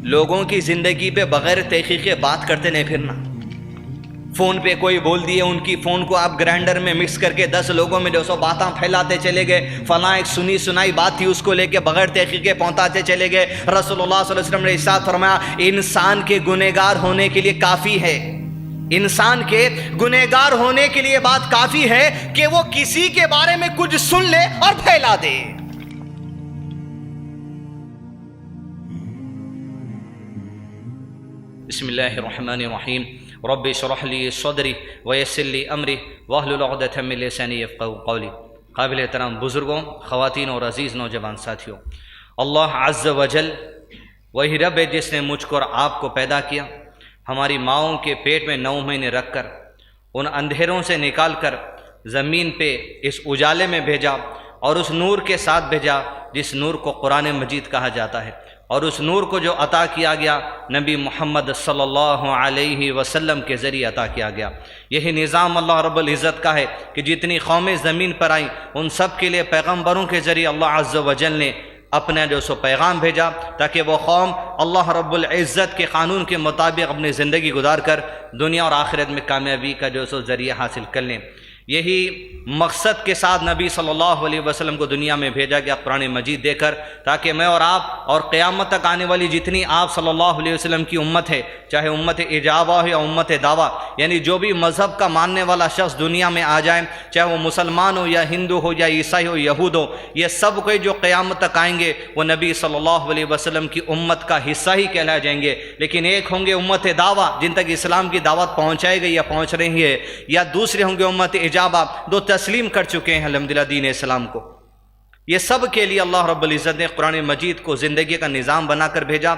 لوگوں کی زندگی پہ بغیر تحقیق کے بات کرتے نہیں پھرنا۔ فون پہ کوئی بول دیے، ان کی فون کو آپ گرائنڈر میں مکس کر کے 10 لوگوں میں 200 باتیں پھیلاتے چلے گئے، فلاں ایک سنی سنائی بات تھی اس کو لے کے بغیر تحقیق کے پہنچاتے چلے گئے۔ رسول اللہ صلی اللہ علیہ وسلم نے ارشاد فرمایا انسان کے گنہگار ہونے کے لیے کافی ہے، انسان کے گنہگار ہونے کے لیے بات کافی ہے کہ وہ کسی کے بارے میں کچھ سن لے اور پھیلا دے۔ بسم اللہ الرحمن الرحیم رب اشرح لی صدری ویسر لی امری واحلل عقدۃ من لسانی یفقہوا قولی۔ قابل احترام بزرگوں، خواتین اور عزیز نوجوان ساتھیوں، اللہ عز وجل وہی رب ہے جس نے مجھ کو اور آپ کو پیدا کیا، ہماری ماؤں کے پیٹ میں 9 مہینے رکھ کر ان اندھیروں سے نکال کر زمین پہ اس اجالے میں بھیجا اور اس نور کے ساتھ بھیجا جس نور کو قرآن مجید کہا جاتا ہے، اور اس نور کو جو عطا کیا گیا نبی محمد صلی اللہ علیہ وسلم کے ذریعے عطا کیا گیا۔ یہی نظام اللہ رب العزت کا ہے کہ جتنی قومیں زمین پر آئیں ان سب کے لیے پیغمبروں کے ذریعے اللہ عز و جل نے اپنا جو سو پیغام بھیجا تاکہ وہ قوم اللہ رب العزت کے قانون کے مطابق اپنی زندگی گزار کر دنیا اور آخرت میں کامیابی کا جو سو ذریعہ حاصل کر لیں۔ یہی مقصد کے ساتھ نبی صلی اللہ علیہ وسلم کو دنیا میں بھیجا گیا قرآن مجید دے کر، تاکہ میں اور آپ اور قیامت تک آنے والی جتنی آپ صلی اللہ علیہ وسلم کی امت ہے، چاہے امت اجابہ ہو یا امت دعویٰ، یعنی جو بھی مذہب کا ماننے والا شخص دنیا میں آ جائیں، چاہے وہ مسلمان ہو یا ہندو ہو یا عیسائی ہو یہود ہو، یہ سب کوئی جو قیامت تک آئیں گے وہ نبی صلی اللہ علیہ وسلم کی امت کا حصہ ہی کہلائے جائیں گے۔ لیکن ایک ہوں گے امت دعویٰ جن تک اسلام کی دعوت پہنچائی گئی یا پہنچ رہی ہے، یا دوسرے ہوں گے امت دو تسلیم کر چکے ہیں الحمدللہ دین اسلام کو۔ یہ سب کے لیے اللہ رب العزت نے قرآن مجید کو زندگی کا نظام بنا کر بھیجا،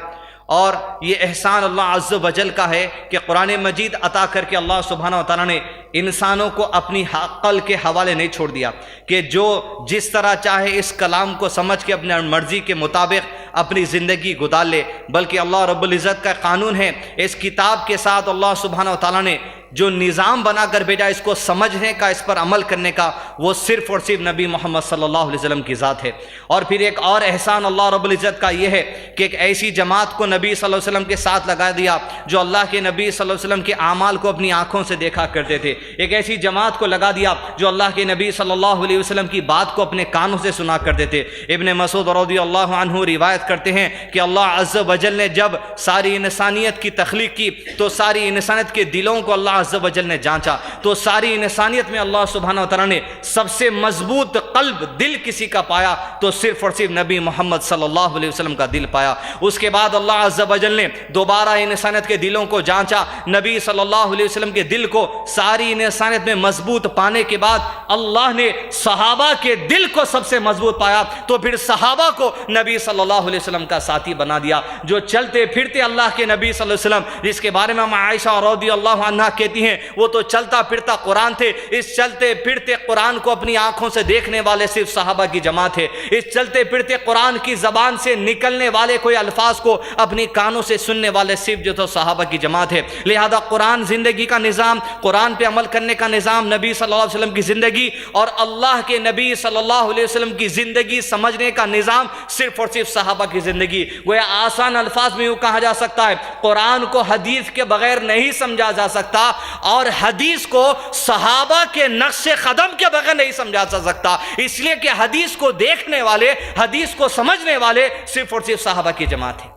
اور یہ احسان اللہ عز و جل کا ہے کہ قرآن مجید عطا کر کے اللہ سبحانہ و تعالیٰ نے انسانوں کو اپنی عقل کے حوالے نہیں چھوڑ دیا کہ جو جس طرح چاہے اس کلام کو سمجھ کے اپنے مرضی کے مطابق اپنی زندگی گزار لے، بلکہ اللہ رب العزت کا قانون ہے، اس کتاب کے ساتھ اللہ سبحانہ و تعالیٰ نے جو نظام بنا کر بھیجا اس کو سمجھنے کا، اس پر عمل کرنے کا، وہ صرف اور صرف نبی محمد صلی اللہ علیہ وسلم کی ذات ہے۔ اور پھر ایک اور احسان اللہ رب العزت کا یہ ہے کہ ایک ایسی جماعت کو نبی صلی اللہ علیہ وسلم کے ساتھ لگا دیا جو اللہ کے نبی صلی اللہ علیہ وسلم کے اعمال کو اپنی آنکھوں سے دیکھا کرتے تھے، ایک ایسی جماعت کو لگا دیا جو اللہ کے نبی صلی اللہ علیہ وسلم کی بات کو اپنے کانوں سے سنا کرتے تھے۔ ابن مسعود رضی اللہ عنہ روایت کرتے ہیں کہ اللہ عز و جل نے جب ساری انسانیت کی تخلیق کی تو ساری انسانیت کے دلوں کو اللہ عز و جل نے جانچا، تو ساری انسانیت میں اللہ سبحانہ و تعالیٰ نے سب سے مضبوط قلب دل کسی کا پایا تو صرف اور صرف نبی محمد صلی اللہ علیہ وسلم کا دل پایا۔ اس کے بعد اللہ عز و جل نے دوبارہ انسانیت کے دلوں کو جانچا، نبی صلی اللہ علیہ وسلم کے دل کو ساری انسانیت میں مضبوط پانے کے بعد اللہ نے صحابہ کے دل کو سب سے مضبوط پایا، تو پھر صحابہ کو نبی صلی اللہ علیہ وسلم کا ساتھی بنا دیا، جو چلتے پھرتے اللہ کے نبی صلی اللہ علیہ وسلم، جس کے بارے میں عائشہ رضی اللہ عنہا کہتی ہیں وہ تو چلتا پھرتا قرآن تھے۔ اس چلتے پھرتے قرآن کو اپنی آنکھوں سے دیکھنے والے صرف صحابہ کی جماعت ہے، اس چلتے پھرتے قرآن کی زبان سے نکلنے والے کوئی الفاظ کو اپنی کانوں سے سننے والے صرف جو تو صحابہ کی جماعت ہے۔ لہذا قرآن زندگی کا نظام، قرآن پہ عمل کرنے کا نظام، نبی صلی اللہ علیہ وسلم کی زندگی اور اللہ کے نبی صلی اللہ علیہ وسلم کی زندگی سمجھنے کا نظام صرف اور صرف صحابہ کی زندگی۔ گویا آسان الفاظ میں یوں کہا جا سکتا ہے قرآن کو حدیث کے بغیر نہیں سمجھا جا سکتا، اور حدیث کو صحابہ کے نقش قدم کے بغیر نہیں سمجھا جا سکتا، اس لیے کہ حدیث کو دیکھنے والے، حدیث کو سمجھنے والے صرف اور صرف صحابہ کی جماعت ہے۔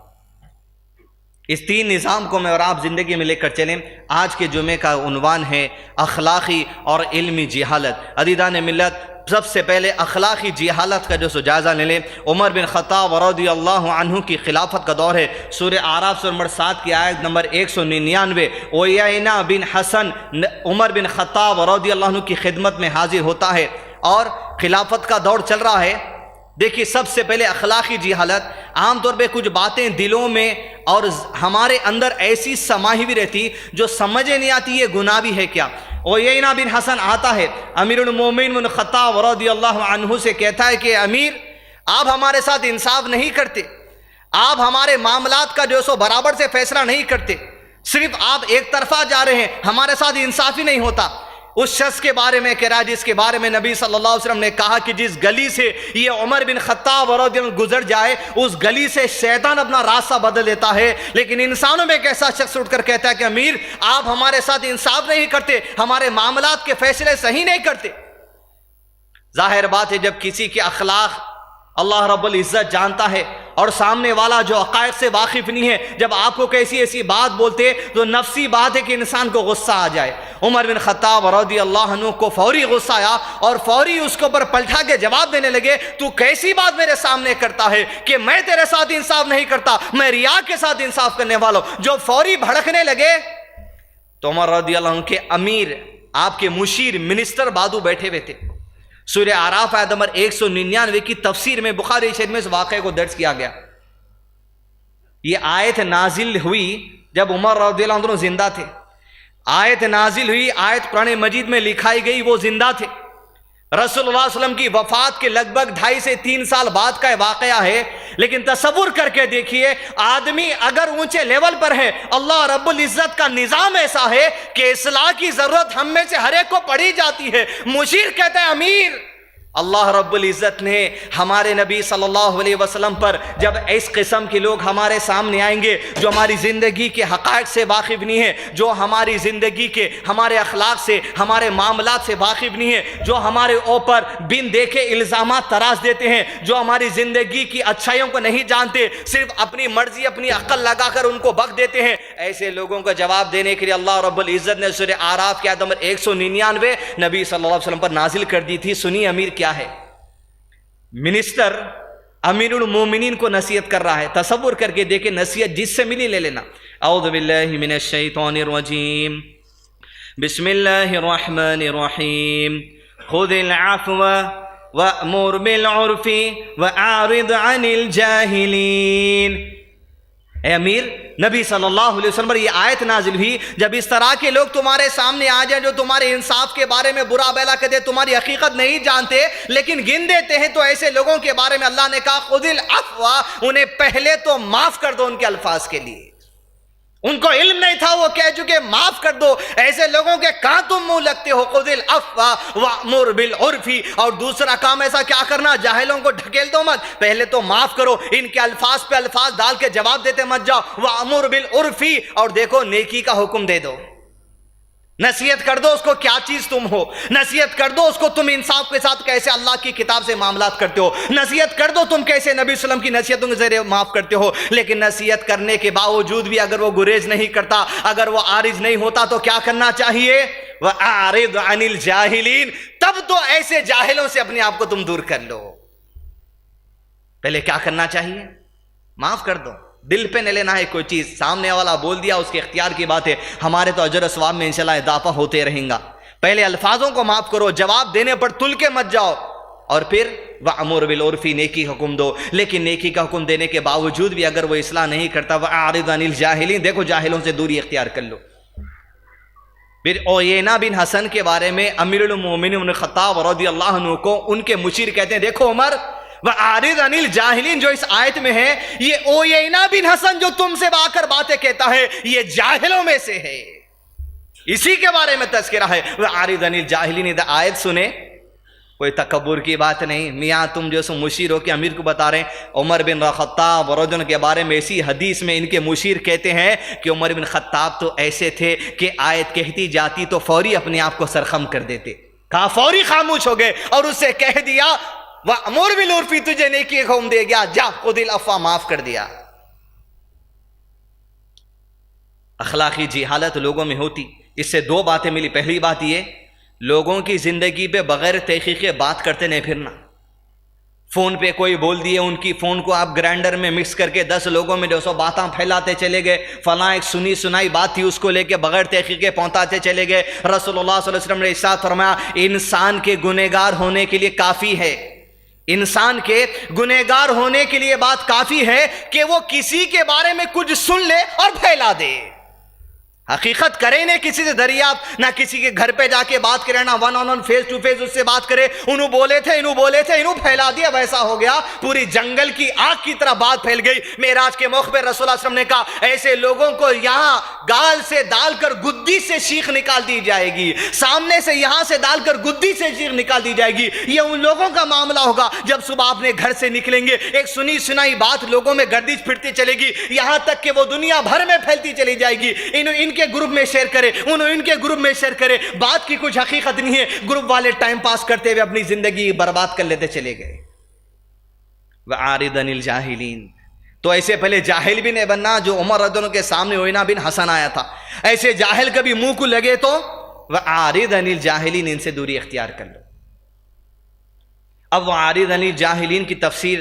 اس 3 نظام کو میں اور آپ زندگی میں لے کر چلیں۔ آج کے جمعے کا عنوان ہے اخلاقی اور علمی جہالت۔ عزیزان ملت، سب سے پہلے اخلاقی جہالت کا جو جائزہ لے لیں۔ عمر بن خطاب رضی اللہ عنہ کی خلافت کا دور ہے۔ سورہ اعراف سورہ نمبر 7 کی آیت نمبر 199، عیینہ بن حسن عمر بن خطاب رضی اللہ عنہ کی خدمت میں حاضر ہوتا ہے اور خلافت کا دور چل رہا ہے۔ دیکھیے، سب سے پہلے اخلاقی جہالت، عام طور پہ کچھ باتیں دلوں میں اور ہمارے اندر ایسی سمائی بھی رہتی جو سمجھے نہیں آتی یہ گناہ بھی ہے کیا۔ عیینہ بن حسن آتا ہے، امیر المومنین بن خطاب رضی اللہ عنہ سے کہتا ہے کہ امیر، آپ ہمارے ساتھ انصاف نہیں کرتے، آپ ہمارے معاملات کا جو سو برابر سے فیصلہ نہیں کرتے، صرف آپ ایک طرفہ جا رہے ہیں، ہمارے ساتھ انصاف ہی نہیں ہوتا۔ اس شخص کے بارے میں کہہ رہا ہے جس کے بارے میں نبی صلی اللہ علیہ وسلم نے کہا کہ جس گلی سے یہ عمر بن خطاب رضی اللہ عنہ گزر جائے اس گلی سے شیطان اپنا راستہ بدل دیتا ہے. لیکن انسانوں میں ایک ایسا شخص اٹھ کر کہتا ہے کہ امیر آپ ہمارے ساتھ انصاف نہیں کرتے, ہمارے معاملات کے فیصلے صحیح نہیں کرتے. ظاہر بات ہے جب کسی کے اخلاق اللہ رب العزت جانتا ہے اور سامنے والا جو حقائق سے واقف نہیں ہے, جب آپ کو کیسی ایسی بات بولتے تو نفسی بات ہے کہ انسان کو غصہ آ جائے. عمر بن خطاب رضی اللہ عنہ کو فوری غصہ آیا اور فوری اس کے اوپر پلٹا کے جواب دینے لگے, تو کیسی بات میرے سامنے کرتا ہے کہ میں تیرے ساتھ انصاف نہیں کرتا, میں ریا کے ساتھ انصاف کرنے والا ہوں. جو فوری بھڑکنے لگے تو عمر رضی اللہ عنہ کے امیر, آپ کے مشیر, منسٹر بازو بیٹھے ہوئے تھے. سورہ اعراف آیت نمبر 199 کی تفسیر میں بخاری شریف میں اس واقعے کو درج کیا گیا. یہ آیت نازل ہوئی جب عمر رضی اللہ عنہ زندہ تھے. آیت نازل ہوئی, آیت قرآن مجید میں لکھائی گئی, وہ زندہ تھے. رسول اللہ صلی اللہ علیہ وسلم کی وفات کے لگ بھگ 2.5 سے 3 سال بعد کا واقعہ ہے. لیکن تصور کر کے دیکھیے, آدمی اگر اونچے لیول پر ہے, اللہ رب العزت کا نظام ایسا ہے کہ اصلاح کی ضرورت ہم میں سے ہر ایک کو پڑی جاتی ہے. مشیر کہتا ہے امیر, اللہ رب العزت نے ہمارے نبی صلی اللہ علیہ وسلم پر جب اس قسم کے لوگ ہمارے سامنے آئیں گے جو ہماری زندگی کے حقائق سے واقف نہیں ہے, جو ہماری زندگی کے ہمارے اخلاق سے ہمارے معاملات سے واقف نہیں ہے, جو ہمارے اوپر بن دیکھے الزامات تراش دیتے ہیں, جو ہماری زندگی کی اچھائیوں کو نہیں جانتے, صرف اپنی مرضی اپنی عقل لگا کر ان کو بک دیتے ہیں, ایسے لوگوں کا جواب دینے کے لیے اللہ رب العزت نے سورہ اعراف کی آیت نمبر 199 نبی صلی اللہ علیہ وسلم پر نازل کر دی تھی. سنی امیر کیا ہے, منسٹر امیر المومنین کو نصیحت کر رہا ہے. تصور کر کے دیکھیں, نصیحت جس سے ملی لے لینا. اعوذ باللہ من الشیطان الرجیم, بسم اللہ الرحمن الرحیم, خذ العفو وأمر بالعرف وأعرض عن الجاہلین. اے امیر, نبی صلی اللہ علیہ وسلم پر یہ آیت نازل ہوئی جب اس طرح کے لوگ تمہارے سامنے آ جائیں جو تمہارے انصاف کے بارے میں برا بھلا کہتے, تمہاری حقیقت نہیں جانتے لیکن گن دیتے ہیں, تو ایسے لوگوں کے بارے میں اللہ نے کہا خذ العفو, انہیں پہلے تو معاف کر دو. ان کے الفاظ کے لیے ان کو علم نہیں تھا, وہ کہہ چکے معاف کر دو. ایسے لوگوں کے کہاں تم منہ لگتے ہو. خذ العفو وأمر بالعرف, اور دوسرا کام ایسا کیا کرنا, جاہلوں کو ڈھکیل دو مت, پہلے تو معاف کرو. ان کے الفاظ پہ الفاظ ڈال کے جواب دیتے مت جاؤ. وأمر بالعرف, اور دیکھو نیکی کا حکم دے دو. نصیحت کر دو اس کو کیا چیز تم ہو, نصیحت کر دو اس کو تم انصاف کے ساتھ کیسے اللہ کی کتاب سے معاملات کرتے ہو, نصیحت کر دو تم کیسے نبی صلی اللہ علیہ وسلم کی نصیحتوں کے ذریعے معاف کرتے ہو. لیکن نصیحت کرنے کے باوجود بھی اگر وہ گریز نہیں کرتا, اگر وہ عارض نہیں ہوتا, تو کیا کرنا چاہیے, وَأَعْرِضْ عَنِ الْجَاهِلِينَ, تب تو ایسے جاہلوں سے اپنے آپ کو تم دور کر لو. پہلے کیا کرنا چاہیے, معاف کر دو. دل پہ نہ لینا ہے کوئی چیز, سامنے والا بول دیا اس کے اختیار کی بات ہے, ہمارے تو اجر و ثواب میں انشاءاللہ اضافہ ہوتے رہیں گا. پہلے الفاظوں کو معاف کرو, جواب دینے پر تل کے مت جاؤ, اور پھر وَأْمُرْ بِالْعُرْفِ, نیکی حکم دو. لیکن نیکی کا حکم دینے کے باوجود بھی اگر وہ اصلاح نہیں کرتا, وَأَعْرِضْ عَنِ الْجَاهِلِينَ, دیکھو جاہلوں سے دوری اختیار کر لو. پھر عیینہ بن حسن کے بارے میں امیر المومنین ابن خطاب رضی اللہ عنہ کو ان کے مشیر کہتے ہیں, دیکھو عمر, وَأَعْرِضْ عَنِ الْجَاهِلِينَ جو اس آیت میں ہے, یہ عیینہ بن حسن جو تم سے آ کر باتیں کہتا ہے یہ جاہلوں میں سے ہے, اسی کے بارے میں تذکرہ ہے. وَأَعْرِضْ عَنِ الْجَاهِلِينَ, آیت سنیں, کوئی تکبر کی بات نہیں. میاں تم جو سو مشیر ہو کے امیر کو بتا رہے ہیں. عمر بن خطاب رضی اللہ عنہ کے بارے میں اسی حدیث میں ان کے مشیر کہتے ہیں کہ عمر بن خطاب تو ایسے تھے کہ آیت کہتی جاتی تو فوری اپنے آپ کو سرخم کر دیتے, کہا فوری خاموش ہو گئے اور اس سے کہہ دیا وَأْمُرْ بِالْعُرْفِ, تجھے نیکی کا حکم دے گیا, جا خذ العفو, معاف کر دیا. اخلاقی جہالت لوگوں میں ہوتی, اس سے دو باتیں ملی. پہلی بات یہ, لوگوں کی زندگی پہ بغیر تحقیق بات کرتے نہیں پھرنا. فون پہ کوئی بول دیے, ان کی فون کو آپ گرائنڈر میں مکس کر کے 10 لوگوں میں 200 باتاں پھیلاتے چلے گئے. فلاں ایک سنی سنائی بات تھی, اس کو لے کے بغیر تحقیق پہنچاتے چلے گئے. رسول اللہ صلی اللہ علیہ وسلم نے ارشاد فرمایا, انسان کے گنہگار ہونے کے لیے کافی ہے, انسان کے گنہگار ہونے کے لیے بات کافی ہے کہ وہ کسی کے بارے میں کچھ سن لے اور پھیلا دے. حقیقت کرے نہیں کسی سے دریافت، نہ کسی کے گھر پہ جا کے بات کرے، نہ one on one face to face اس سے بات کرے. انہوں بولے تھے انہوں پھیلا دیا، ویسا ہو گیا پوری جنگل کی آگ کی طرح بات پھیل گئی. معراج کے موقع پہ رسول اللہ صلی اللہ علیہ وسلم نے کہا ایسے لوگوں کو یہاں گال سے ڈال کر گدی سے شیخ نکال دی جائے گی، سامنے سے یہاں سے ڈال کر گدی سے شیخ نکال دی جائے گی. یہ ان لوگوں کا معاملہ ہوگا جب صبح اپنے گھر سے نکلیں گے، ایک سنی سنائی بات لوگوں میں گردش پھرتی چلے گی، یہاں تک کہ وہ دنیا بھر میں پھیلتی چلی جائے گی. ان کے گروپ میں شیئر کرے، ان کے گروپ میں شیئر کرے، بات کی کچھ حقیقت نہیں ہے. گروپ والے ٹائم پاس کرتے ہوئے اپنی زندگی برباد کر لیتے چلے گئے. وَعَارِضًا الْجَاهِلِينَ، تو ایسے پہلے جاہل بھی نہیں بننا جو عمر رضی اللہ عنہ کے سامنے عیینہ بن حسن آیا تھا. ایسے جاہل کبھی منہ کو لگے تو وَعَارِضًا الْجَاهِلِينَ، ان سے دوری اختیار کر لو. اب وَعَارِضًا الْجَاهِلِينَ کی تفسیر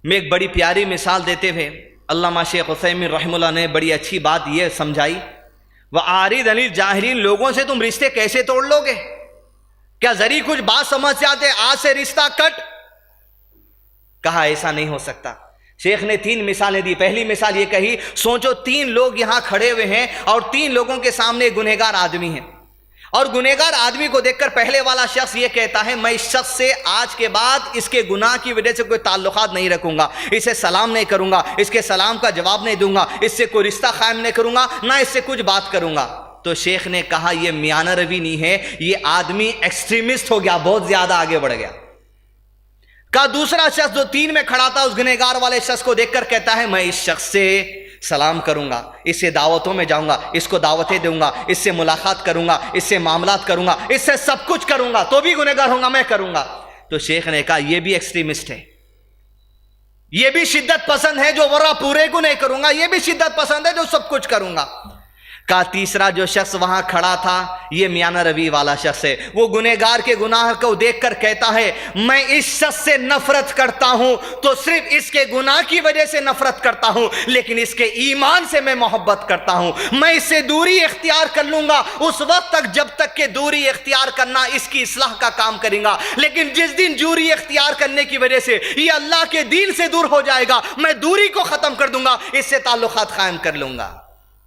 میں ایک بڑی پیاری مثال دیتے ہوئے علامہ شیخ عثیمین رحمہ اللہ نے بڑی اچھی بات یہ سمجھائی. وَعَارِضًا الْجَاهِلِينَ، لوگوں سے تم رشتے کیسے توڑ لو گے؟ کیا ذریع کچھ بات سمجھ جاتے آج سے رشتہ کٹ؟ کہا ایسا نہیں ہو سکتا. شیخ نے 3 مثالیں دی. پہلی مثال یہ کہی، سوچو 3 لوگ یہاں کھڑے ہوئے ہیں اور 3 لوگوں کے سامنے گنہگار آدمی ہیں، اور گنہگار آدمی کو دیکھ کر پہلے والا شخص یہ کہتا ہے میں اس شخص سے آج کے بعد اس کے گناہ کی وجہ سے کوئی تعلقات نہیں رکھوں گا، اسے سلام نہیں کروں گا، اس کے سلام کا جواب نہیں دوں گا، اس سے کوئی رشتہ قائم نہیں کروں گا، نہ اس سے کچھ بات کروں گا. تو شیخ نے کہا یہ میانہ روی نہیں ہے، یہ آدمی ایکسٹریمسٹ ہو گیا، بہت زیادہ آگے بڑھ گیا. کا دوسرا شخص جو 3 میں کھڑا تھا اس گنہگار والے شخص کو دیکھ کر کہتا ہے میں اس شخص سے سلام کروں گا، اس سے دعوتوں میں جاؤں گا، اس کو دعوتیں دوں گا، اس سے ملاقات کروں گا، اس سے معاملات کروں گا، اس سے سب کچھ کروں گا، تو بھی گنہگار ہوں گا، میں کروں گا. تو شیخ نے کہا یہ بھی ایکسٹریمسٹ ہے، یہ بھی شدت پسند ہے جو ورا پورے کو نہیں کروں گا، یہ بھی شدت پسند ہے جو سب کچھ کروں گا. کا تیسرا جو شخص وہاں کھڑا تھا یہ میانہ روی والا شخص ہے. وہ گنہگار کے گناہ کو دیکھ کر کہتا ہے میں اس شخص سے نفرت کرتا ہوں تو صرف اس کے گناہ کی وجہ سے نفرت کرتا ہوں، لیکن اس کے ایمان سے میں محبت کرتا ہوں. میں اس سے دوری اختیار کر لوں گا اس وقت تک جب تک کہ دوری اختیار کرنا اس کی اصلاح کا کام کرے گا، لیکن جس دن دوری اختیار کرنے کی وجہ سے یہ اللہ کے دین سے دور ہو جائے گا میں دوری کو ختم کر دوں گا، اس سے تعلقات قائم کر لوں گا.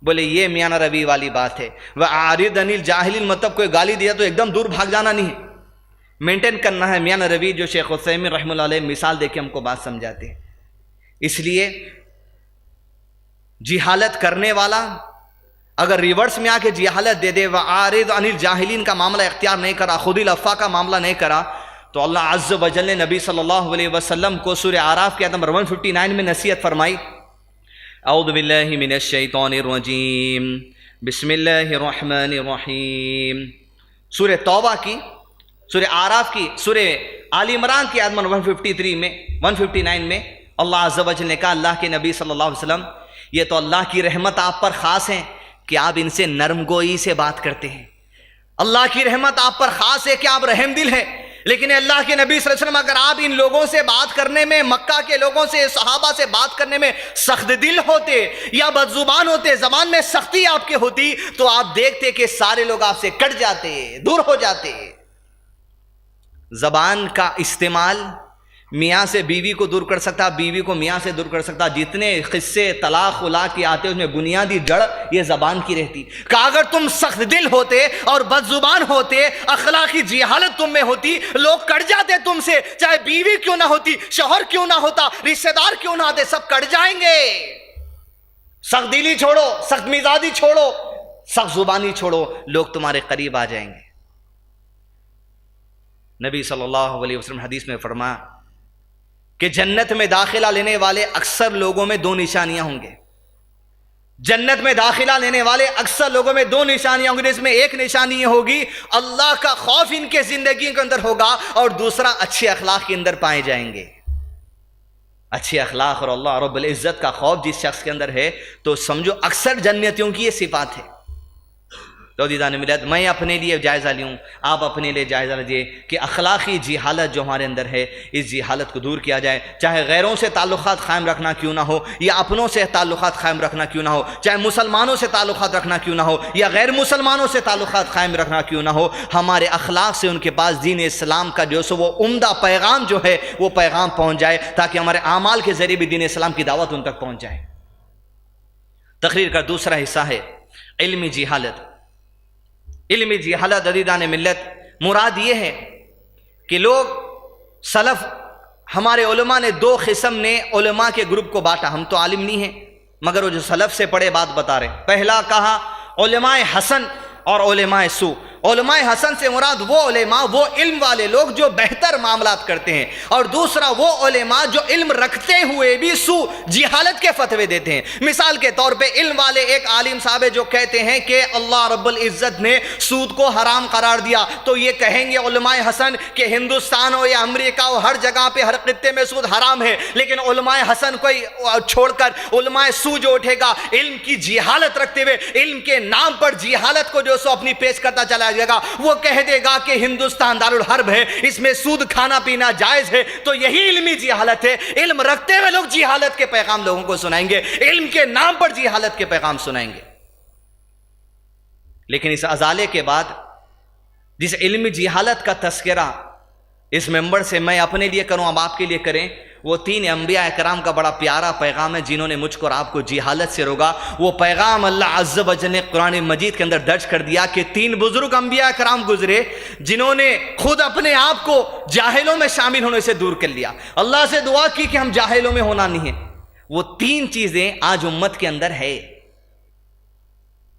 بولے یہ میانہ روی والی بات ہے. وَعَارِضًا الْجَاهِلِينَ مطلب کوئی گالی دیا تو ایک دم دور بھاگ جانا نہیں، مینٹین کرنا ہے. میانہ روی جو شیخ عثیمین رحمہ اللہ علیہ مثال دے کے ہم کو بات سمجھاتے ہیں. اس لیے جہالت کرنے والا اگر ریورس میں آ کے جہالت دے دے، وَعَارِضًا الْجَاهِلِينَ کا معاملہ اختیار نہیں کرا، خود الافا کا معاملہ نہیں کرا، تو اللہ عز و جل نے نبی صلی اللہ علیہ وسلم کو سورہ اعراف کے آیت نمبر 159 میں نصیحت فرمائی. اعوذ باللہ من الشیطان الرجیم، بسم اللہ الرحمن الرحیم. سورہ توبہ کی، سورہ اعراف کی، سورہ آل عمران کی آیت نمبر 153 میں 159 میں اللہ عز و جل نے کہا اللہ کے نبی صلی اللہ علیہ وسلم یہ تو اللہ کی رحمت آپ پر خاص ہے کہ آپ ان سے نرم گوئی سے بات کرتے ہیں. اللہ کی رحمت آپ پر خاص ہے کہ آپ رحم دل ہیں، لیکن اللہ کے نبی صلی اللہ علیہ وسلم اگر آپ ان لوگوں سے بات کرنے میں، مکہ کے لوگوں سے، صحابہ سے بات کرنے میں سخت دل ہوتے یا بد زبان ہوتے، زبان میں سختی آپ کے ہوتی، تو آپ دیکھتے کہ سارے لوگ آپ سے کٹ جاتے، دور ہو جاتے. زبان کا استعمال میاں سے بیوی کو دور کر سکتا، بیوی کو میاں سے دور کر سکتا. جتنے قصے طلاق خلاق کے آتے اس میں بنیادی جڑ یہ زبان کی رہتی. کہ اگر تم سخت دل ہوتے اور بد زبان ہوتے، اخلاقی جہالت تم میں ہوتی، لوگ کٹ جاتے تم سے، چاہے بیوی کیوں نہ ہوتی، شوہر کیوں نہ ہوتا، رشتہ دار کیوں نہ آتے، سب کٹ جائیں گے. سخت دلی چھوڑو، سخت مزاجی چھوڑو، سخت زبانی چھوڑو، لوگ تمہارے قریب آ جائیں گے. نبی صلی اللہ علیہ وسلم حدیث میں فرمایا کہ جنت میں داخلہ لینے والے اکثر لوگوں میں 2 نشانیاں ہوں گے. جنت میں داخلہ لینے والے اکثر لوگوں میں 2 نشانیاں ہوں گی، جس میں ایک نشانی یہ ہوگی اللہ کا خوف ان کے زندگی کے اندر ہوگا، اور دوسرا اچھے اخلاق کے اندر پائے جائیں گے. اچھے اخلاق اور اللہ رب العزت کا خوف جس شخص کے اندر ہے تو سمجھو اکثر جنتیوں کی یہ صفات ہے. تو دیدان ملت میں اپنے لیے جائزہ لوں، آپ اپنے لیے جائزہ لیجیے کہ اخلاقی جہالت جو ہمارے اندر ہے اس جہالت کو دور کیا جائے. چاہے غیروں سے تعلقات قائم رکھنا کیوں نہ ہو، یا اپنوں سے تعلقات قائم رکھنا کیوں نہ ہو، چاہے مسلمانوں سے تعلقات رکھنا کیوں نہ ہو یا غیر مسلمانوں سے تعلقات قائم رکھنا کیوں نہ ہو، ہمارے اخلاق سے ان کے پاس دین اسلام کا جو سو وہ عمدہ پیغام جو ہے وہ پیغام پہنچ جائے، تاکہ ہمارے اعمال کے ذریعے بھی دین اسلام کی دعوت ان تک پہنچ جائے. تقریر کا دوسرا حصہ ہے علمی جہالت. علمی جہالت عزیزان ملت مراد یہ ہے کہ لوگ سلف ہمارے علماء نے دو قسم نے علماء کے گروپ کو بانٹا. ہم تو عالم نہیں ہیں مگر وہ جو سلف سے پڑھے بات بتا رہے. پہلا کہا علماء حسن اور علماء سو. علماء حسن سے مراد وہ علماء، وہ علم والے لوگ جو بہتر معاملات کرتے ہیں، اور دوسرا وہ علماء جو علم رکھتے ہوئے بھی سو جہالت کے فتوے دیتے ہیں. مثال کے طور پہ علم والے ایک عالم صاحب جو کہتے ہیں کہ اللہ رب العزت نے سود کو حرام قرار دیا، تو یہ کہیں گے علماء حسن کہ ہندوستان ہو یا امریکہ ہو، ہر جگہ پہ ہر خطے میں سود حرام ہے. لیکن علماء حسن کو چھوڑ کر علماء سو جو اٹھے گا علم کی جہالت رکھتے ہوئے، علم کے نام پر جہالت کو جو سو اپنی پیش کرتا چلا جائے گا، وہ کہہ دے گا کہ ہندوستان دارالحرب ہے، اس میں سود کھانا پینا جائز ہے. تو یہی علمی جہالت ہے. علم رکھتے ہوئے لوگ جہالت کے پیغام لوگوں کو سنائیں گے، علم کے نام پر جہالت کے پیغام سنائیں گے. لیکن اس ازالے کے بعد جس علمی جہالت کا تذکرہ اس ممبر سے میں اپنے لیے کروں، اب آپ کے لیے کریں، وہ 3 انبیاء اکرام کا بڑا پیارا پیغام ہے جنہوں نے مجھ کو اور آپ کو جہالت سے روکا. وہ پیغام اللہ عز و جل نے قرآن مجید کے اندر درج کر دیا کہ 3 بزرگ انبیاء اکرام گزرے جنہوں نے خود اپنے آپ کو جاہلوں میں شامل ہونے سے دور کر لیا. اللہ سے دعا کی کہ ہم جاہلوں میں ہونا نہیں ہے. وہ 3 چیزیں آج امت کے اندر ہے.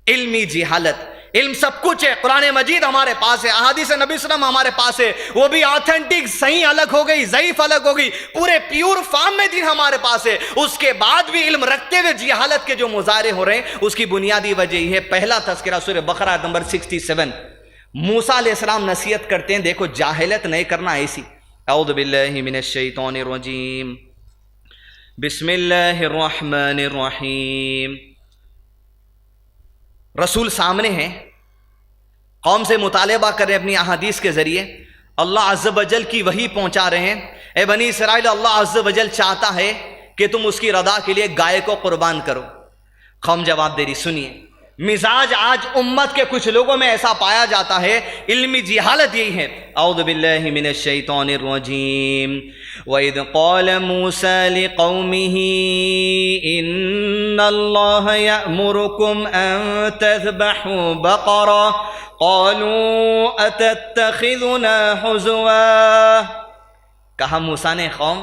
علمی جہالت. علم سب کچھ ہے، قرآن مجید ہمارے پاس ہے، احادیث نبی صلی اللہ علیہ وسلم ہمارے پاس ہے، وہ بھی آتھینٹک، صحیح الگ ہو گئی، ضعیف الگ ہو گئی، پورے پیور فارم میں دین ہمارے پاس ہے. اس کے بعد بھی علم رکھتے ہوئے جہالت کے جو مظاہرے ہو رہے ہیں، اس کی بنیادی وجہ یہ ہے. پہلا تذکرہ سورہ بقرہ نمبر 67. موسیٰ علیہ السلام نصیحت کرتے ہیں، دیکھو جاہلت نہیں کرنا ایسی. اعوذ باللہ من الشیطان الرجیم، بسم اللہ الرحمن الرحیم. رسول سامنے ہیں، قوم سے مطالبہ کر رہے ہیں اپنی احادیث کے ذریعے، اللہ عز و جل کی وحی پہنچا رہے ہیں. اے بنی اسرائیل، اللہ عز و جل چاہتا ہے کہ تم اس کی رضا کے لیے گائے کو قربان کرو. قوم جواب دے رہی. سنیے، مزاج آج امت کے کچھ لوگوں میں ایسا پایا جاتا ہے، علمی جہالت یہی ہے. اعوذ باللہ من الشیطان الرجیم. وَإِذْ قَالَ مُوسَىٰ لِقَوْمِهِ إِنَّ اللَّهَ يَأْمُرُكُمْ أَن تَذْبَحُوا بَقَرَةً قَالُوا أَتَتَّخِذُنَا هُزُوًا. کہا موسیٰ نے، قوم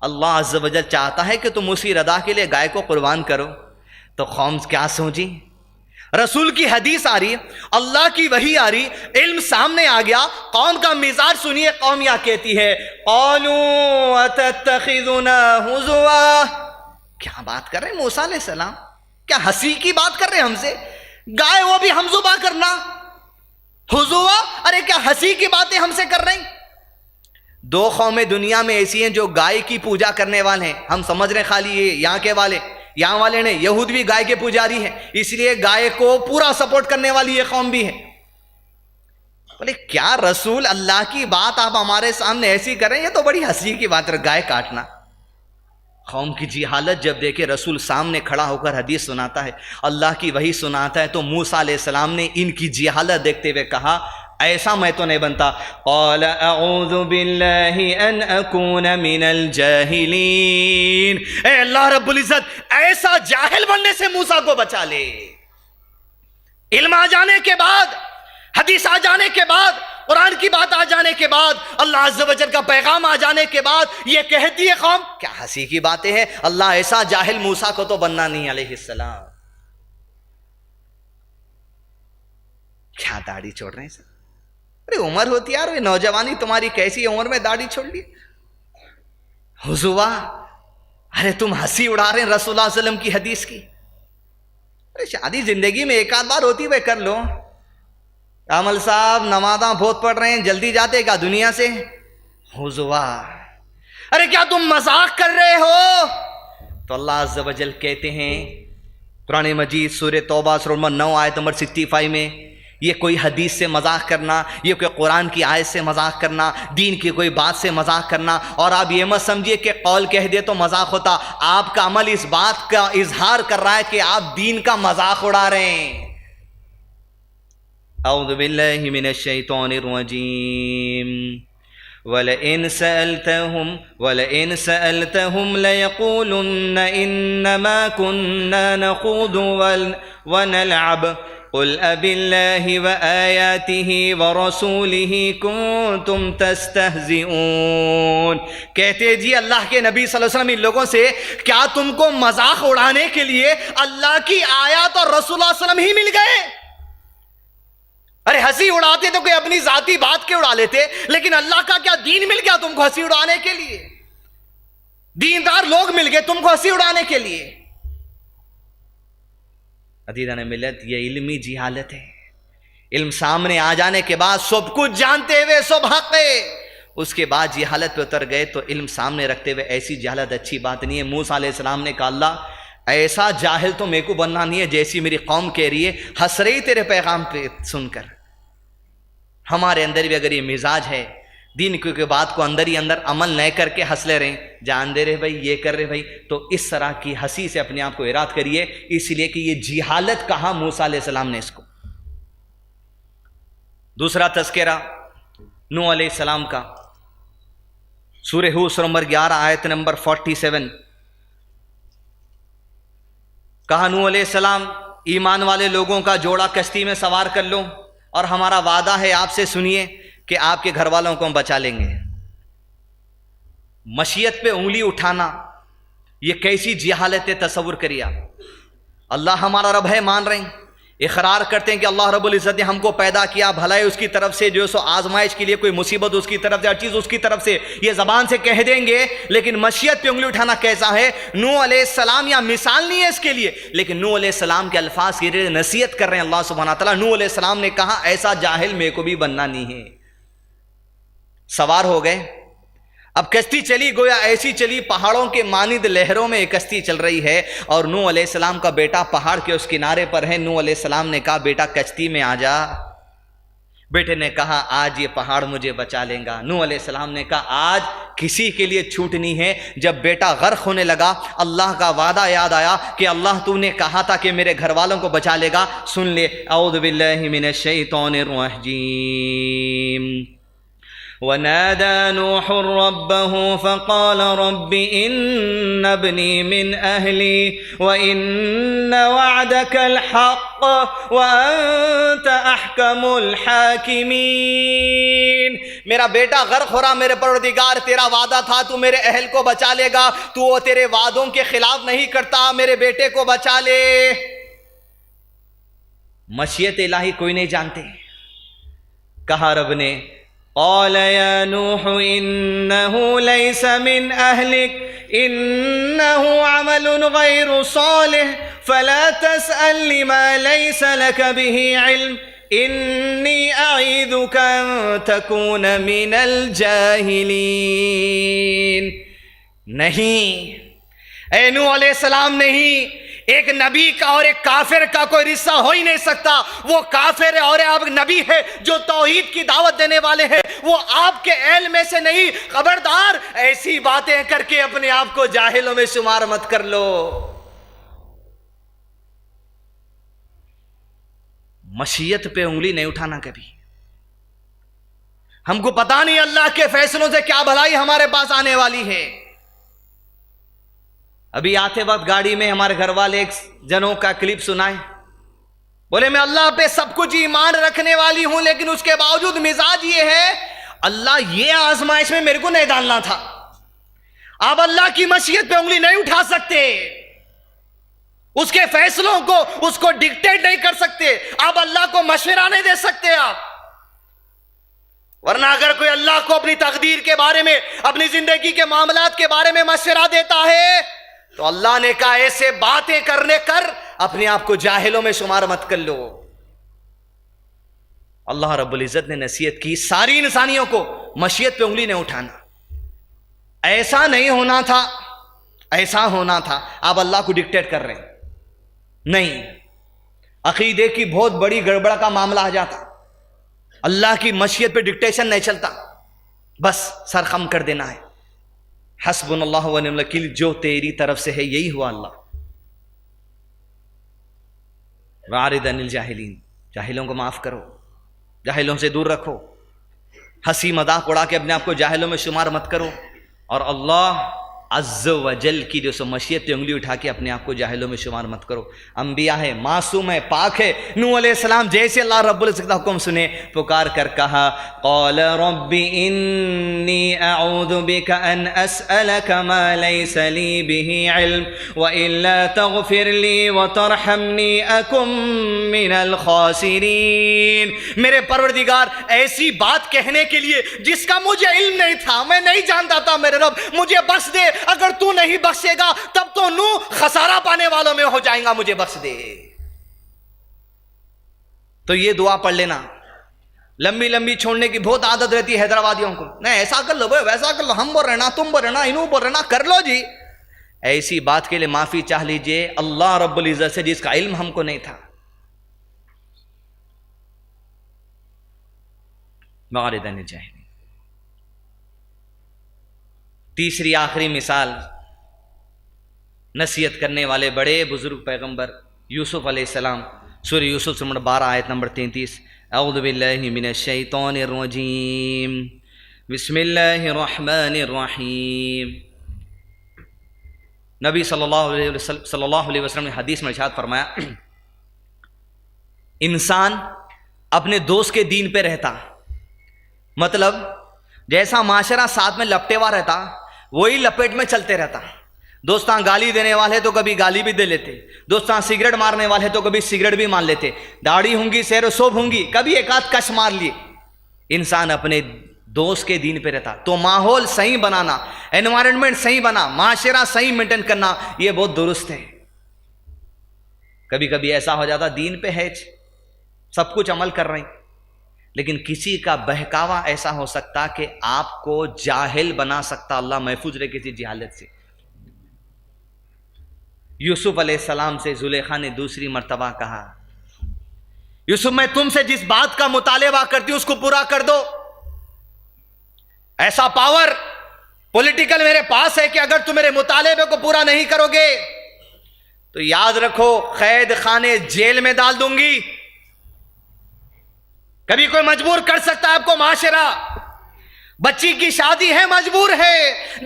اللہ عز و جل چاہتا ہے کہ تم اسی رضا کے لیے گائے کو قربان کرو. تو قوم کیا سوچی؟ رسول کی حدیث آ رہی، اللہ کی وحی آ رہی، علم سامنے آ گیا. قوم کا مزاج سنیے، قوم یہ کہتی ہے، قالوا اتتخذنا ہزوا. کیا بات کر رہے ہیں موسیٰ علیہ السلام؟ کیا ہنسی کی بات کر رہے ہیں ہم سے؟ گائے وہ بھی ہم ذبح کرنا، ہزوا؟ ارے کیا ہنسی کی باتیں ہم سے کر رہے ہیں؟ 2 قومیں دنیا میں ایسی ہیں جو گائے کی پوجا کرنے والے ہیں. ہم سمجھ رہے ہیں خالی یہ یہاں کے والے، یہاں والے نے، یہود بھی گائے کے پجاری ہیں، اس لیے گائے کو پورا سپورٹ کرنے والی یہ قوم بھی ہے. بولے کیا رسول اللہ کی بات آپ ہمارے سامنے ایسی کریں؟ یہ تو بڑی ہنسی کی بات ہے، گائے کاٹنا. قوم کی جہالت جب دیکھے رسول سامنے کھڑا ہو کر حدیث سناتا ہے، اللہ کی وحی سناتا ہے، تو موسیٰ علیہ السلام نے ان کی جہالت دیکھتے ہوئے کہا، ایسا میں تو نہیں بنتا. قال اعوذ باللہ ان اکون من الجاہلین. اے اللہ رب العزت، ایسا جاہل بننے سے موسیٰ کو بچا لے. علم آ جانے کے بعد، حدیث آ جانے کے بعد، قرآن کی بات آ جانے کے بعد، اللہ عز و جل کا پیغام آ جانے کے بعد، یہ کہتی ہے قوم کیا ہنسی کی باتیں ہیں، اللہ ایسا جاہل موسیٰ کو تو بننا نہیں علیہ السلام. کیا داڑھی چھوڑ رہے ہیں سر؟ ارے عمر ہوتی ہے یار، نوجوانی تمہاری کیسی عمر میں داڑھی چھوڑ لی؟ حضوا، ارے تم ہنسی اڑا رہے ہیں رسول اللہ علیہ وسلم کی حدیث کی. ارے شادی زندگی میں ایک آدھ بار ہوتی ہے، کر لو. عمل صاحب نمازاں بہت پڑھ رہے ہیں، جلدی جاتے کیا دنیا سے؟ حضوا، ارے کیا تم مذاق کر رہے ہو؟ تو اللہ عز و جل کہتے ہیں قرآن مجید سورہ توبہ سورہ نمبر 9 آیت نمبر 65 میں، یہ کوئی حدیث سے مذاق کرنا، یہ کوئی قرآن کی آیت سے مذاق کرنا، دین کی کوئی بات سے مذاق کرنا، اور آپ یہ مت سمجھیے کہ قول کہہ دے تو مذاق ہوتا. آپ کا عمل اس بات کا اظہار کر رہا ہے کہ آپ دین کا مذاق اڑا رہے ہیں. اعوذ باللہ من الشیطان الرجیم. وَلَئِن سَأَلْتَهُمْ لَيَقُولُنَّ إِنَّمَا كُنَّا نَخُوضُ ونلعب قل أبالله وآياته ورسوله كنتم تستهزئون. کہتے جی اللہ کے نبی صلی اللہ علیہ وسلم ان لوگوں سے کیا تم کو مذاق اڑانے کے لیے اللہ کی آیات اور رسول اللہ علیہ وسلم ہی مل گئے؟ ارے ہنسی اڑاتے تو کوئی اپنی ذاتی بات کے اڑا لیتے، لیکن اللہ کا کیا دین مل گیا تم کو ہنسی اڑانے کے لیے؟ دیندار لوگ مل گئے تم کو ہنسی اڑانے کے لیے؟ عزیزان ملت، یہ علمی جہالت ہے. علم سامنے آ جانے کے بعد سب کچھ جانتے ہوئے سب حق ہے، اس کے بعد جہالت پہ اتر گئے تو علم سامنے رکھتے ہوئے ایسی جہالت اچھی بات نہیں ہے. موسیٰ علیہ السلام نے کہا اللہ ایسا جاہل تو میرے کو بننا نہیں ہے جیسی میری قوم کہہ رہی ہے، ہنس رہی تیرے پیغام پہ سن کر. ہمارے اندر بھی اگر یہ مزاج ہے دین کی بات کو اندر ہی اندر عمل نہ کر کے ہنس لے رہے ہیں، جان دے رہے بھائی یہ کر رہے بھائی، تو اس طرح کی ہنسی سے اپنے آپ کو اراد کریے، اس لیے کہ یہ جہالت کہا موسیٰ علیہ السلام نے اس کو. دوسرا تذکرہ نوح علیہ السلام کا، سورہ ہود سورہ نمبر 11 آیت نمبر 47. کہا نوح علیہ السلام ایمان والے لوگوں کا جوڑا کشتی میں سوار کر لو، اور ہمارا وعدہ ہے آپ سے سنیے کہ آپ کے گھر والوں کو ہم بچا لیں گے. مشیت پہ انگلی اٹھانا یہ کیسی جہالت ہے، تصور کریے آپ. اللہ ہمارا رب ہے مان رہے ہیں، اقرار کرتے ہیں کہ اللہ رب العزت نے ہم کو پیدا کیا، بھلائی اس کی طرف سے، جو سو آزمائش کے لیے کوئی مصیبت اس کی طرف سے، ہر چیز اس کی طرف سے، یہ زبان سے کہہ دیں گے، لیکن مشیت پہ انگلی اٹھانا کیسا ہے؟ نوح علیہ السلام یا مثال نہیں ہے اس کے لیے، لیکن نوح علیہ السلام کے الفاظ کی نصیحت کر رہے ہیں اللہ سبحانہ تعالیٰ. نوح علیہ السلام نے کہا ایسا جاہل میرے کو بھی بننا نہیں ہے. سوار ہو گئے، اب کشتی چلی، گویا ایسی چلی پہاڑوں کے مانند لہروں میں ایک کشتی چل رہی ہے، اور نوح علیہ السلام کا بیٹا پہاڑ کے اس کنارے پر ہے. نوح علیہ السلام نے کہا بیٹا کشتی میں آ جا. بیٹے نے کہا آج یہ پہاڑ مجھے بچا لیں گا. نوح علیہ السلام نے کہا آج کسی کے لیے چھوٹ نہیں ہے. جب بیٹا غرق ہونے لگا اللہ کا وعدہ یاد آیا کہ اللہ تو نے کہا تھا کہ میرے گھر والوں کو بچا لے گا. سن لے، اعوذ باللہ من الشیطان الرجیم. ونادى نوح ربه فقال رب إن ابني من أهلي وإن وعدك الحق وأنت أحكم الحاكمين. میرا بیٹا غرق ہو رہا، میرے پروردگار تیرا وعدہ تھا تو میرے اہل کو بچا لے گا، تو وہ تیرے وعدوں کے خلاف نہیں کرتا، میرے بیٹے کو بچا لے. مشیت الہی کوئی نہیں جانتے. کہا رب نے قال يا نوح إنه ليس من أهلك إنه عمل غير صالح فلا تسأل لما ليس لك به علم إني أعيذك أن تكون من الجاهلين. نہیں اے نوح علیہ السلام، نہیں، ایک نبی کا اور ایک کافر کا کوئی رشتہ ہو ہی نہیں سکتا. وہ کافر ہے اور آپ نبی ہے جو توحید کی دعوت دینے والے ہیں، وہ آپ کے اہل میں سے نہیں. خبردار ایسی باتیں کر کے اپنے آپ کو جاہلوں میں شمار مت کر لو. مشیت پہ انگلی نہیں اٹھانا کبھی. ہم کو پتا نہیں اللہ کے فیصلوں سے کیا بھلائی ہمارے پاس آنے والی ہے. ابھی آتے وقت گاڑی میں ہمارے گھر والے ایک جنوں کا کلپ سنائے، بولے میں اللہ پہ سب کچھ ایمان رکھنے والی ہوں لیکن اس کے باوجود مزاج یہ ہے اللہ یہ آزمائش میں میرے کو نہیں ڈالنا تھا. آپ اللہ کی مشیت پہ انگلی نہیں اٹھا سکتے، اس کے فیصلوں کو اس کو ڈکٹیٹ نہیں کر سکتے، آپ اللہ کو مشورہ نہیں دے سکتے آپ. ورنہ اگر کوئی اللہ کو اپنی تقدیر کے بارے میں، اپنی زندگی کے معاملات کے بارے میں مشورہ دیتا ہے تو اللہ نے کہا ایسے باتیں کرنے کر اپنے آپ کو جاہلوں میں شمار مت کر لو. اللہ رب العزت نے نصیحت کی ساری انسانیوں کو مشیت پہ انگلی نہیں اٹھانا. ایسا نہیں ہونا تھا، ایسا ہونا تھا. آپ اللہ کو ڈکٹیٹ کر رہے ہیں. نہیں، عقیدے کی بہت بڑی گڑبڑ کا معاملہ آ جاتا. اللہ کی مشیت پہ ڈکٹیشن نہیں چلتا، بس سر خم کر دینا ہے. حسبنا اللہ ونعم الوکیل، جو تیری طرف سے ہے یہی ہوا اللہ. وَأَعْرِضْ عَنِ الْجَاهِلِينَ، جاہلوں کو معاف کرو، جاہلوں سے دور رکھو. ہنسی مذاق اڑا کے اپنے آپ کو جاہلوں میں شمار مت کرو. اور اللہ عز و جل کی جو سو مشیت انگلی اٹھا کے اپنے آپ کو جاہلوں میں شمار مت کرو. انبیاء ہے، معصوم ہے، پاک ہے. نوح علیہ السلام جیسے اللہ رب العزت کا حکم سنے پکار کر کہا قال رب انی اعوذ بک ان اسألک ما لیس لی به علم والا تغفر لی وترحمنی اکن من الخاسرین. میرے پروردگار ایسی بات کہنے کے لیے جس کا مجھے علم نہیں تھا، میں نہیں جانتا تھا، میرے رب مجھے بخش دے. اگر تو نہیں بخشے گا تب تو نوح خسارہ پانے والوں میں ہو جائیں گا، مجھے بخش دے. تو یہ دعا پڑھ لینا. لمبی لمبی چھوڑنے کی بہت عادت رہتی ہے حیدرآبادیوں کو، نہیں ایسا کر لو ویسا کر لو، ہم بول رہے نا، تم بول رہے نا، انہوں بول رہے نا، کر لو جی. ایسی بات کے لیے معافی چاہ لیجئے اللہ رب العزت سے جس کا علم ہم کو نہیں تھا. مغاردن جاہلی. تیسری آخری مثال نصیحت کرنے والے بڑے بزرگ پیغمبر یوسف علیہ السلام. سورہ یوسف نمبر 12 آیت نمبر 33. اعوذ باللہ من الشیطان الرجیم بسم اللہ الرحمن الرحیم. نبی صلی اللہ علیہ وسلم نے حدیث میں ارشاد فرمایا انسان اپنے دوست کے دین پہ رہتا، مطلب جیسا معاشرہ ساتھ میں لپٹے ہوا رہتا وہی لپیٹ میں چلتے رہتا. دوستاں گالی دینے والے تو کبھی گالی بھی دے لیتے، دوستاں سگریٹ مارنے والے تو کبھی سگریٹ بھی مان لیتے، داڑھی ہوں گی سیر و صوب ہوں گی، کبھی ایک آدھ کش مار لیے. انسان اپنے دوست کے دین پہ رہتا. تو ماحول صحیح بنانا، انوائرمنٹ صحیح بنا، معاشرہ صحیح مینٹین کرنا، یہ بہت درست ہے. کبھی کبھی ایسا ہو جاتا دین پہ ہے سب کچھ عمل کر رہے ہیں، لیکن کسی کا بہکاوا ایسا ہو سکتا کہ آپ کو جاہل بنا سکتا. اللہ محفوظ رہے کسی جہالت سے. یوسف علیہ السلام سے زلیخا نے دوسری مرتبہ کہا یوسف میں تم سے جس بات کا مطالبہ کرتی ہوں اس کو پورا کر دو. ایسا پاور پولیٹیکل میرے پاس ہے کہ اگر تم میرے مطالبے کو پورا نہیں کرو گے تو یاد رکھو قید خانے جیل میں ڈال دوں گی. کبھی کوئی مجبور کر سکتا ہے آپ کو معاشرہ. بچی کی شادی ہے، مجبور ہے،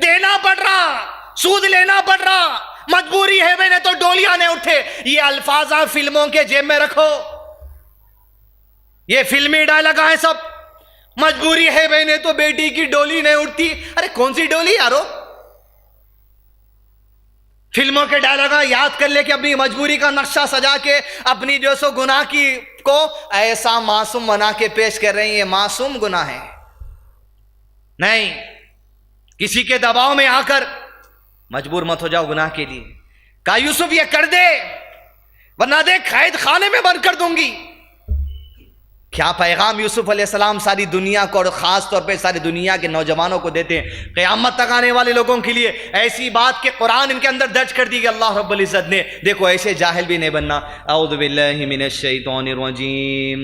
دینا پڑ رہا، سود لینا پڑ رہا، مجبوری ہے، میں نے تو ڈولیاں نہیں اٹھے. یہ الفاظ فلموں کے جیب میں رکھو، یہ فلمی ڈائلاگ ہیں سب. مجبوری ہے میں نے تو بیٹی کی ڈولی نہیں اٹھتی. ارے کون سی ڈولی یارو؟ فلموں کے ڈائلاگ یاد کر لے کہ اپنی مجبوری کا نقشہ سجا کے اپنی جو سو گناہ کی کو ایسا معصوم بنا کے پیش کر رہے ہیں. یہ معصوم گناہ ہے نہیں. کسی کے دباؤ میں آ کر مجبور مت ہو جاؤ گناہ کے لیے. کہا یوسف یہ کر دے ورنہ دیکھ قید خانے میں بند کر دوں گی. کیا پیغام یوسف علیہ السلام ساری دنیا کو اور خاص طور پہ ساری دنیا کے نوجوانوں کو دیتے ہیں قیامت تک آنے والے لوگوں کے لیے. ایسی بات کہ قرآن ان کے اندر درج کر دی کہ اللہ رب العزت نے. دیکھو ایسے جاہل بھی نہیں بننا. اعوذ باللہ من الشیطان الرجیم.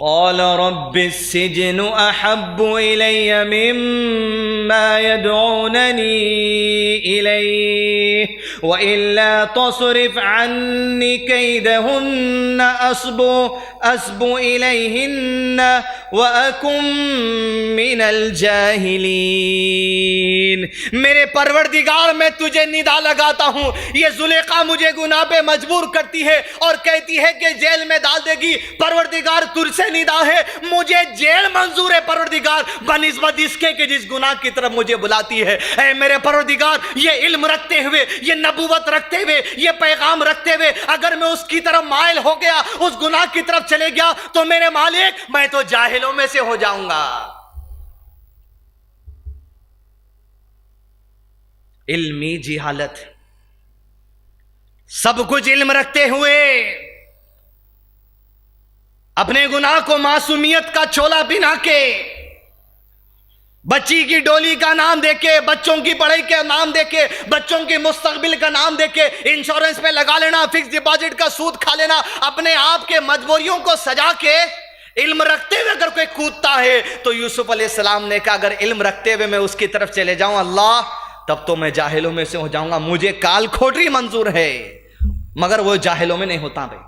قال رب السجن احب الی مما يدعوننی الیہ وإلا تصرف عنی کیدہن اصب الیہن وأکن من الجاہلین. میرے پروردگار میں تجھے ندا لگاتا ہوں. یہ زلیخا مجھے گناہ پہ مجبور کرتی ہے اور کہتی ہے کہ جیل میں ڈال دے گی. پروردگار تجھ سے ندا ہے، مجھے جیل منظور ہے پروردگار بنسبت اس کے کہ جس گناہ کی طرف مجھے بلاتی ہے. اے میرے پروردگار یہ علم رکھتے ہوئے، یہ نبوت رکھتے ہوئے، یہ پیغام رکھتے ہوئے اگر میں اس کی طرف مائل ہو گیا، اس گناہ کی طرف چلے گیا تو میرے مالک میں تو جاہلوں میں سے ہو جاؤں گا. علمی جہالت. سب کچھ علم رکھتے ہوئے اپنے گناہ کو معصومیت کا چولا پہنا کے، بچی کی ڈولی کا نام دے کے، بچوں کی پڑھائی کا نام دے کے، بچوں کے مستقبل کا نام دے کے انشورنس میں لگا لینا، فکس ڈپازٹ کا سود کھا لینا، اپنے آپ کے مجبوریوں کو سجا کے علم رکھتے ہوئے اگر کوئی کودتا ہے تو یوسف علیہ السلام نے کہا اگر علم رکھتے ہوئے میں اس کی طرف چلے جاؤں اللہ تب تو میں جاہلوں میں سے ہو جاؤں گا. مجھے کال کھوٹری منظور ہے مگر وہ جاہلوں میں نہیں ہوتا. بھائی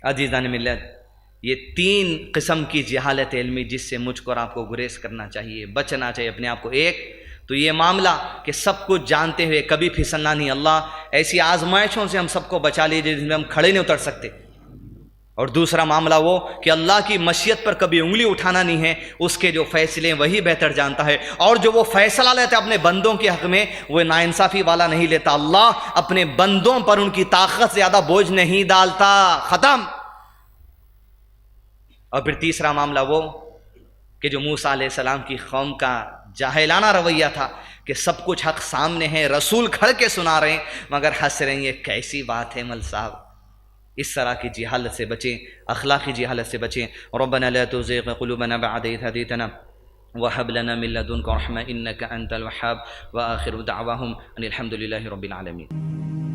عزیزان ملت، یہ 3 قسم کی جہالت علمی جس سے مجھ کو اور آپ کو گریز کرنا چاہیے، بچنا چاہیے اپنے آپ کو۔ ایک تو یہ معاملہ کہ سب کچھ جانتے ہوئے کبھی پھسلنا نہیں، اللہ ایسی آزمائشوں سے ہم سب کو بچا لیجیے جن میں ہم کھڑے نہیں اتر سکتے۔ اور دوسرا معاملہ وہ کہ اللہ کی مشیت پر کبھی انگلی اٹھانا نہیں ہے، اس کے جو فیصلے وہی بہتر جانتا ہے، اور جو وہ فیصلہ لیتا ہے اپنے بندوں کے حق میں وہ ناانصافی والا نہیں لیتا۔ اللہ اپنے بندوں پر ان کی طاقت سے زیادہ بوجھ نہیں ڈالتا، ختم۔ اور پھر تیسرا معاملہ وہ کہ جو موسیٰ علیہ السلام کی قوم کا جاہلانہ رویہ تھا کہ سب کچھ حق سامنے ہے، رسول کھڑ کے سنا رہے ہیں مگر ہنس رہے ہیں، یہ کیسی بات ہے مل صاحب۔ اس طرح کی جہالت سے بچیں، اخلاقی جہالت سے بچیں۔ ربنا لا تزغ قلوبنا بعد إذ هديتنا وهب لنا من لدنك رحمة إنك أنت الوهاب، وآخر دعواهم أن الحمد لله رب العالمين۔